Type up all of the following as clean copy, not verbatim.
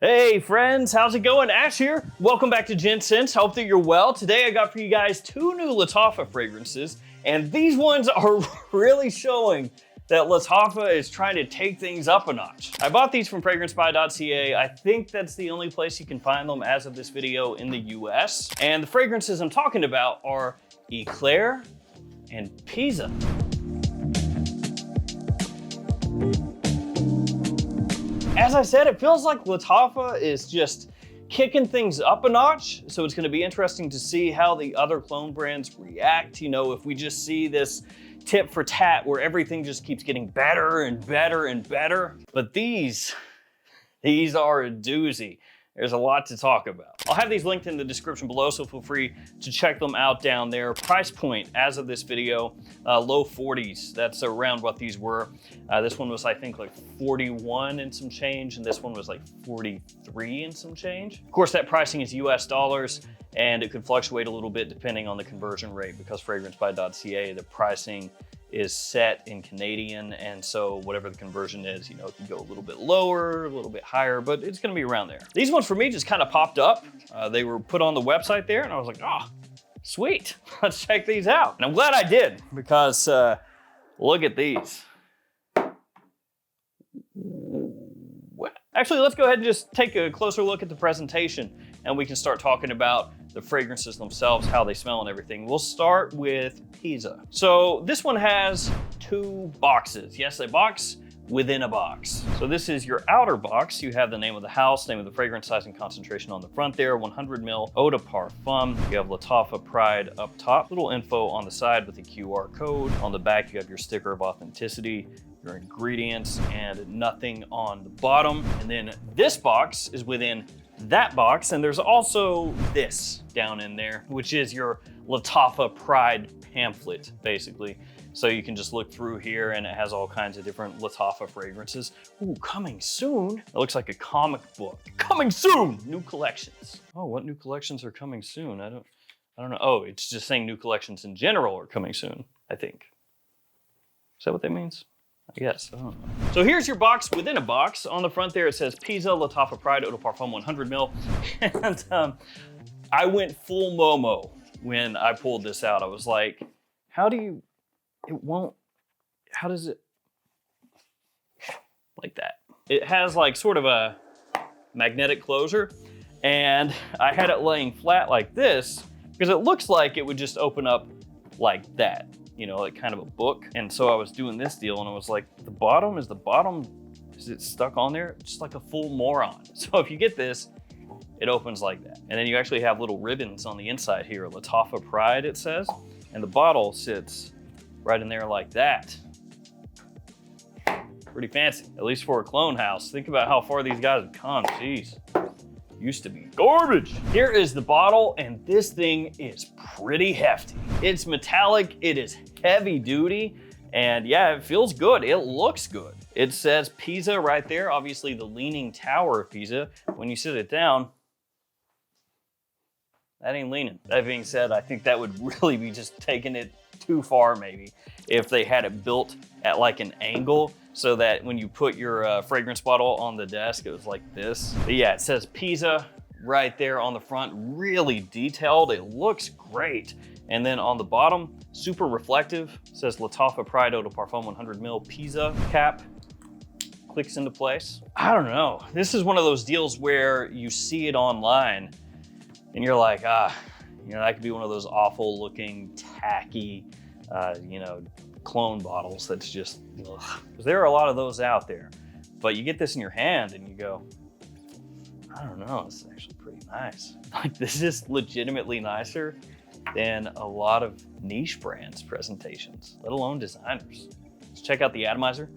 Hey friends, how's it going? Ash here. Welcome back to Gents. Hope that you're well. Today I got for you guys two new Lattafa fragrances, and these ones are really showing that Lattafa is trying to take things up a notch. I bought these from fragrancebuy.ca. I think that's the only place you can find them as of this video in the US. And the fragrances I'm talking about are Eclair and Pisa. As I said, it feels like Lattafa is just kicking things up a notch. So it's gonna be interesting to see how the other clone brands react. You know, if we just see this tit for tat where everything just keeps getting better and better and better. But these are a doozy. There's a lot to talk about. I'll have these linked in the description below, so feel free to check them out down there. Price point, as of this video, low 40s. That's around what these were. This one was, I think, like 41 and some change, and this one was like 43 and some change. Of course, that pricing is US dollars, and it could fluctuate a little bit depending on the conversion rate, because fragrancebuy.ca, the pricing is set in Canadian, and so whatever the conversion is, you know, it can go a little bit lower, a little bit higher, but it's gonna be around there. These ones for me just kind of popped up. They were put on the website there, and I was like, oh, sweet, let's check these out. And I'm glad I did, because look at these. Actually, let's go ahead and just take a closer look at the presentation, and we can start talking about the fragrances themselves, how they smell and everything. We'll start with Pisa. So this one has two boxes. Yes, a box within a box. So this is your outer box. You have the name of the house, name of the fragrance, size and concentration on the front there, 100 ml eau de parfum. You have Lattafa Pride up top, little info on the side with the QR code. On the back, you have your sticker of authenticity, your ingredients, and nothing on the bottom. And then this box is within that box, and there's also this down in there, which is your Lattafa Pride pamphlet, basically. So you can just look through here, and it has all kinds of different Lattafa fragrances. Ooh, coming soon. It looks like a comic book. Coming soon, new collections. Oh, what new collections are coming soon? I don't know. Oh, it's just saying new collections in general are coming soon, I think. Is that what that means? I guess, I don't know. So here's your box within a box. On the front there, it says Pisa Lattafa Pride Eau de Parfum 100 ml. And I went full Momo when I pulled this out. I was like, how does it, like that? It has like sort of a magnetic closure, and I had it laying flat like this because it looks like it would just open up like that. You know, like kind of a book. And so I was doing this deal, and I was like, is it stuck on there? Just like a full moron. So if you get this, it opens like that. And then you actually have little ribbons on the inside here, Lattafa Pride, it says. And the bottle sits right in there like that. Pretty fancy, at least for a clone house. Think about how far these guys have come, jeez. Used to be garbage. Here is the bottle, and this thing is pretty hefty. It's metallic, it is heavy duty, and yeah, it feels good. It looks good. It says Pisa right there, obviously the leaning tower of Pisa. When you sit it down, that ain't leaning. That being said, I think that would really be just taking it too far maybe if they had it built at like an angle, so that when you put your fragrance bottle on the desk, it was like this. But yeah, it says Pisa right there on the front, really detailed. It looks great. And then on the bottom, super reflective, it says Lattafa Pride Eau de Parfum 100 ml Pisa cap. Clicks into place. I don't know. This is one of those deals where you see it online and you're like, you know, that could be one of those awful looking, tacky, you know, clone bottles that's just, ugh. 'Cause there are a lot of those out there. But you get this in your hand and you go, I don't know, this is actually pretty nice. Like, this is legitimately nicer than a lot of niche brands' presentations, let alone designers. Let's check out the atomizer.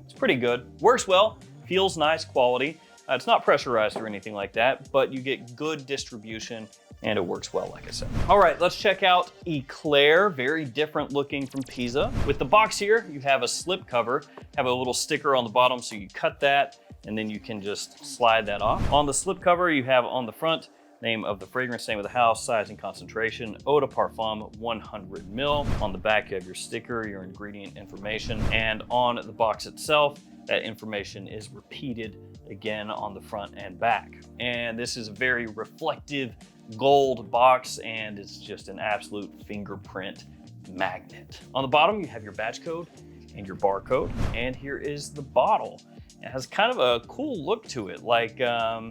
It's pretty good, works well, feels nice quality. It's not pressurized or anything like that, but you get good distribution and it works well, like I said. All right, let's check out Eclair, very different looking from Pisa. With the box here, you have a slip cover, have a little sticker on the bottom, so you cut that, and then you can just slide that off. On the slip cover, you have on the front, name of the fragrance, name of the house, size and concentration, eau de parfum 100 ml. On the back, you have your sticker, your ingredient information, and on the box itself, that information is repeated again on the front and back. And this is a very reflective gold box, and it's just an absolute fingerprint magnet. On the bottom, you have your batch code and your barcode, and here is the bottle. It has kind of a cool look to it, like I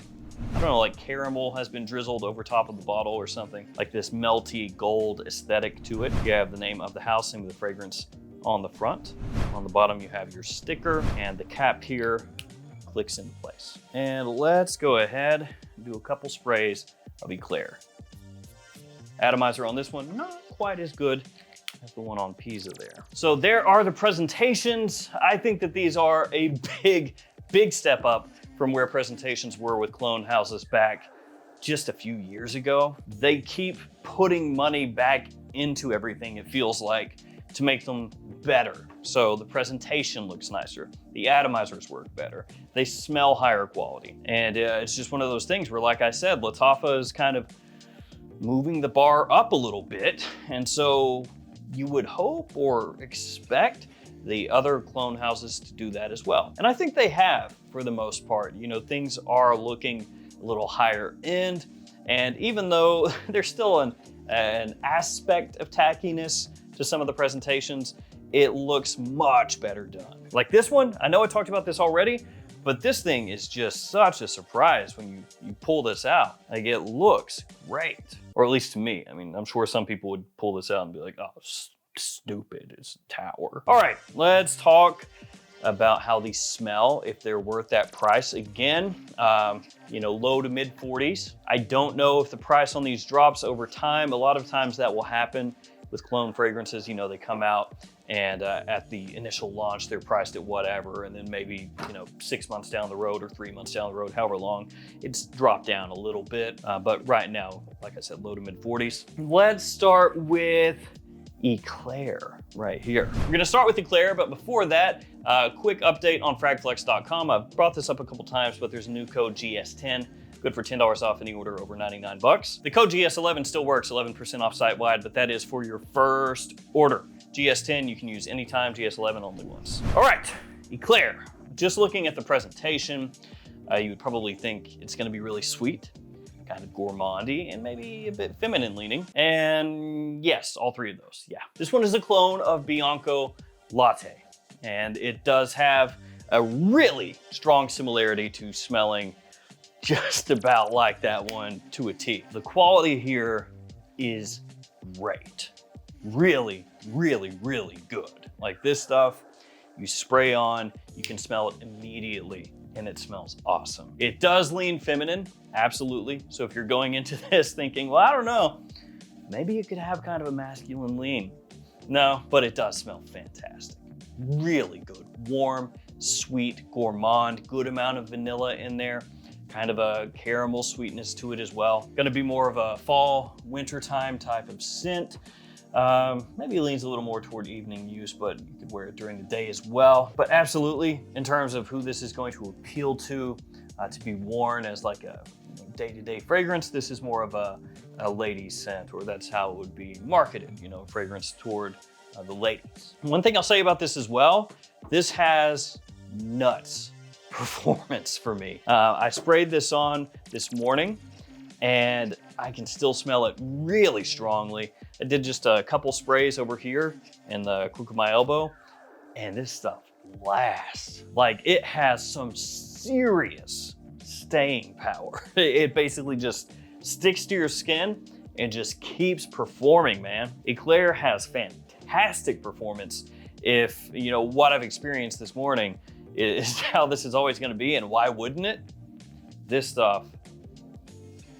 don't know, like caramel has been drizzled over top of the bottle or something, like this melty gold aesthetic to it. You have the name of the house, name of the fragrance on the front. On the bottom, you have your sticker, and the cap here clicks into place. And let's go ahead and do a couple sprays of Eclair. Atomizer on this one, not quite as good as the one on Pisa there. So there are the presentations. I think that these are a big step up from where presentations were with clone houses back just a few years ago. They keep putting money back into everything, it feels like, to make them better. So the presentation looks nicer, the atomizers work better, they smell higher quality. And it's just one of those things where, like I said, Lattafa is kind of moving the bar up a little bit. And so you would hope or expect the other clone houses to do that as well. And I think they have, for the most part. You know, things are looking a little higher end. And even though there's still an aspect of tackiness to some of the presentations, it looks much better done. Like this one, I know I talked about this already, but this thing is just such a surprise when you pull this out. Like, it looks great, or at least to me. I mean, I'm sure some people would pull this out and be like, oh, stupid, it's a tower. All right, let's talk about how these smell, if they're worth that price. Again, you know, low to mid 40s. I don't know if the price on these drops over time. A lot of times that will happen with clone fragrances. You know, they come out and at the initial launch, they're priced at whatever, and then maybe, you know, 6 months down the road or 3 months down the road, however long, it's dropped down a little bit. But right now, like I said, low to mid 40s. Let's start with Eclair right here. We're gonna start with Eclair, but before that, quick update on fragflex.com. I've brought this up a couple times, but there's a new code GS10, good for $10 off any order over 99 bucks. The code GS11 still works, 11% off site-wide, but that is for your first order. GS10 you can use anytime, GS11 only once. All right, Eclair. Just looking at the presentation, you would probably think it's gonna be really sweet, kind of gourmandy, and maybe a bit feminine leaning. And yes, all three of those, yeah. This one is a clone of Bianco Latte, and it does have a really strong similarity to smelling just about like that one to a T. The quality here is great. Really, really, really good. Like, this stuff, you spray on, you can smell it immediately, and it smells awesome. It does lean feminine, absolutely. So if you're going into this thinking, well, I don't know, maybe it could have kind of a masculine lean. No, but it does smell fantastic. Really good, warm, sweet, gourmand, good amount of vanilla in there, kind of a caramel sweetness to it as well. Gonna be more of a fall, wintertime type of scent. Maybe leans a little more toward evening use, but you could wear it during the day as well. But absolutely, in terms of who this is going to appeal to be worn as like a day-to-day fragrance, this is more of a ladies scent, or that's how it would be marketed, you know, fragrance toward the ladies. One thing I'll say about this as well, this has nuts performance for me. I sprayed this on this morning, and I can still smell it really strongly. I did just a couple sprays over here in the crook of my elbow, and this stuff lasts. Like, it has some serious staying power. It basically just sticks to your skin and just keeps performing, man. Eclair has fantastic performance. If, you know, what I've experienced this morning is how this is always gonna be, and why wouldn't it? This stuff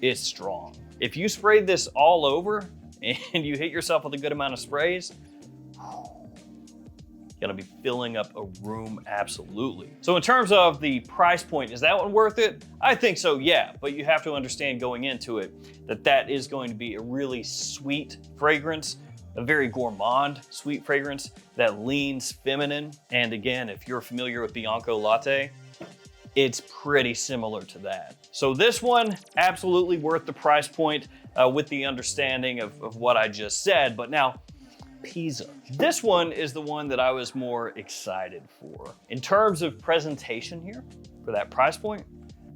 is strong. If you sprayed this all over and you hit yourself with a good amount of sprays, gonna be filling up a room, absolutely. So in terms of the price point, is that one worth it? I think so, yeah, but you have to understand going into it that that is going to be a really sweet fragrance, a very gourmand sweet fragrance that leans feminine. And again, if you're familiar with Bianco Latte, it's pretty similar to that. So this one, absolutely worth the price point with the understanding of what I just said. But now, Pisa. This one is the one that I was more excited for. In terms of presentation here, for that price point,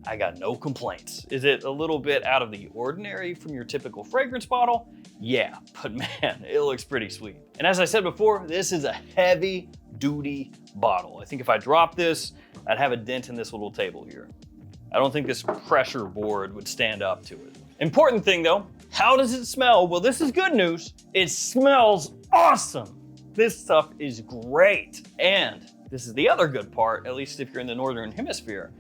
I got no complaints. Is it a little bit out of the ordinary from your typical fragrance bottle? Yeah, but man, it looks pretty sweet. And as I said before, this is a heavy duty bottle. I think if I drop this, I'd have a dent in this little table here. I don't think this pressure board would stand up to it. Important thing though, how does it smell? Well, this is good news. It smells awesome. This stuff is great. And this is the other good part, at least if you're in the Northern Hemisphere.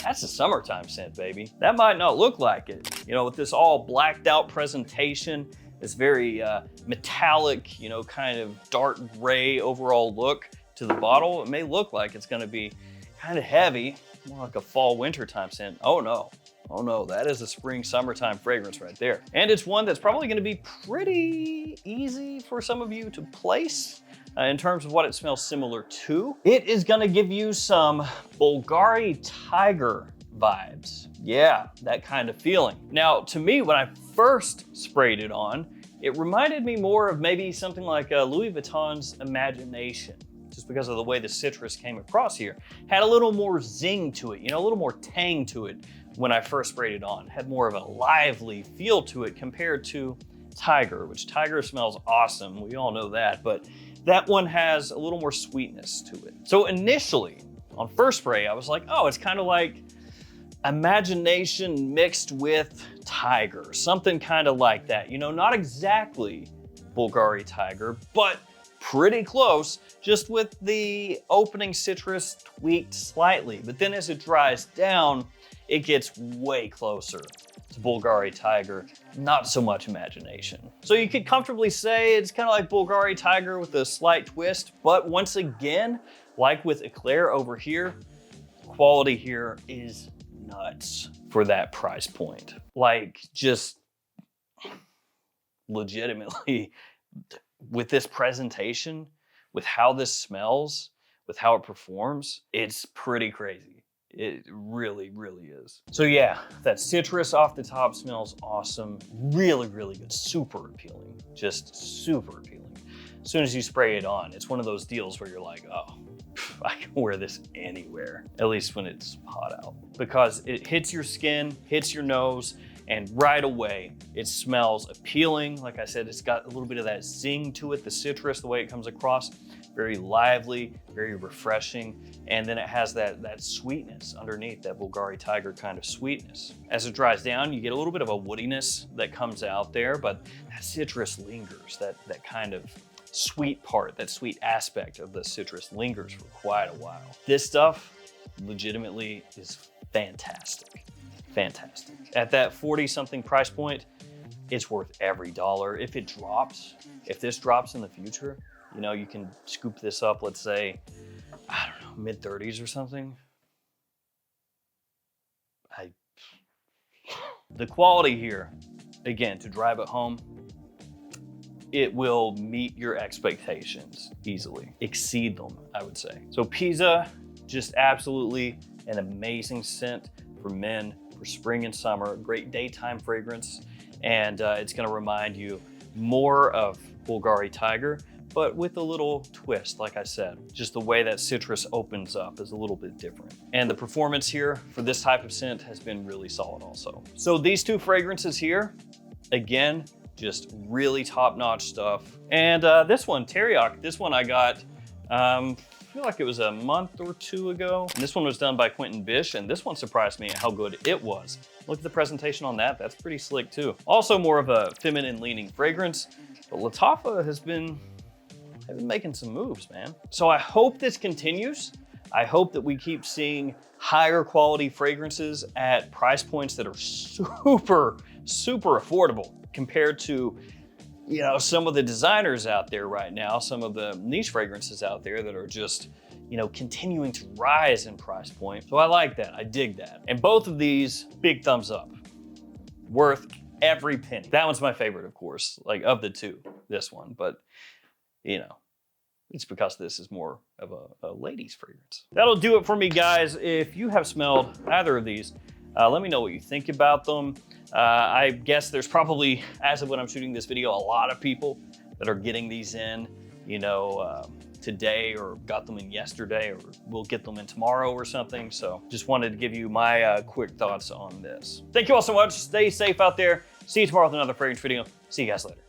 That's a summertime scent, baby. That might not look like it. You know, with this all blacked out presentation, this very metallic, kind of dark gray overall look to the bottle, it may look like it's gonna be kind of heavy, more like a fall wintertime scent. Oh no, that is a spring summertime fragrance right there. And it's one that's probably gonna be pretty easy for some of you to place in terms of what it smells similar to. It is gonna give you some Bulgari Tiger vibes. Yeah, that kind of feeling. Now, to me, when I first sprayed it on, it reminded me more of maybe something like Louis Vuitton's Imagination, just because of the way the citrus came across here. Had a little more zing to it, a little more tang to it when I first sprayed it on. Had more of a lively feel to it compared to Tiger, which Tiger smells awesome. We all know that, but that one has a little more sweetness to it. So initially, on first spray, I was like, oh, it's kind of like Imagination mixed with Tiger, something kind of like that. Not exactly Bulgari Tiger, but pretty close, just with the opening citrus tweaked slightly. But then as it dries down, it gets way closer to Bulgari Tiger, not so much Imagination. So you could comfortably say it's kind of like Bulgari Tiger with a slight twist, but once again, like with Eclair over here, quality here is nuts for that price point. Like, just legitimately, with this presentation, with how this smells, with how it performs, it's pretty crazy. It really, really is. So yeah, that citrus off the top smells awesome. Really, really good. Super appealing. Just super appealing. As soon as you spray it on, it's one of those deals where you're like, oh, I can wear this anywhere, at least when it's hot out. Because it hits your skin, hits your nose, and right away, it smells appealing. Like I said, it's got a little bit of that zing to it, the citrus, the way it comes across. Very lively, very refreshing. And then it has that sweetness underneath, that Bulgari Tiger kind of sweetness. As it dries down, you get a little bit of a woodiness that comes out there, but that citrus lingers, that kind of sweet part, that sweet aspect of the citrus lingers for quite a while. This stuff legitimately is fantastic. Fantastic. At that 40-something price point, it's worth every dollar. If it drops, if this drops in the future, you can scoop this up, let's say, I don't know, mid-30s or something. The quality here, again, to drive it home, it will meet your expectations easily, exceed them, I would say. So Pisa, just absolutely an amazing scent for men, for spring and summer, great daytime fragrance. And it's gonna remind you more of Bulgari Tiger, but with a little twist, like I said. Just the way that citrus opens up is a little bit different. And the performance here for this type of scent has been really solid also. So these two fragrances here, again, just really top-notch stuff. And this one, Teriyaki, this one I got, I feel like it was a month or two ago. And this one was done by Quentin Bish, and this one surprised me at how good it was. Look at the presentation on that, that's pretty slick too. Also more of a feminine leaning fragrance, but Lattafa has been making some moves, man. So I hope this continues. I hope that we keep seeing higher quality fragrances at price points that are super, super affordable compared to, some of the designers out there right now, some of the niche fragrances out there that are just, continuing to rise in price point. So I like that, I dig that. And both of these, big thumbs up. Worth every penny. That one's my favorite, of course, like of the two, this one, but it's because this is more of a ladies fragrance. That'll do it for me, guys. If you have smelled either of these, let me know what you think about them. I guess there's probably, as of when I'm shooting this video, a lot of people that that are getting these in, you know, today, or got them in yesterday, or we'll get them in tomorrow or something. So just wanted to give you my quick thoughts on this. Thank you all so much. Stay safe out there. See you tomorrow with another fragrance video. See you guys later.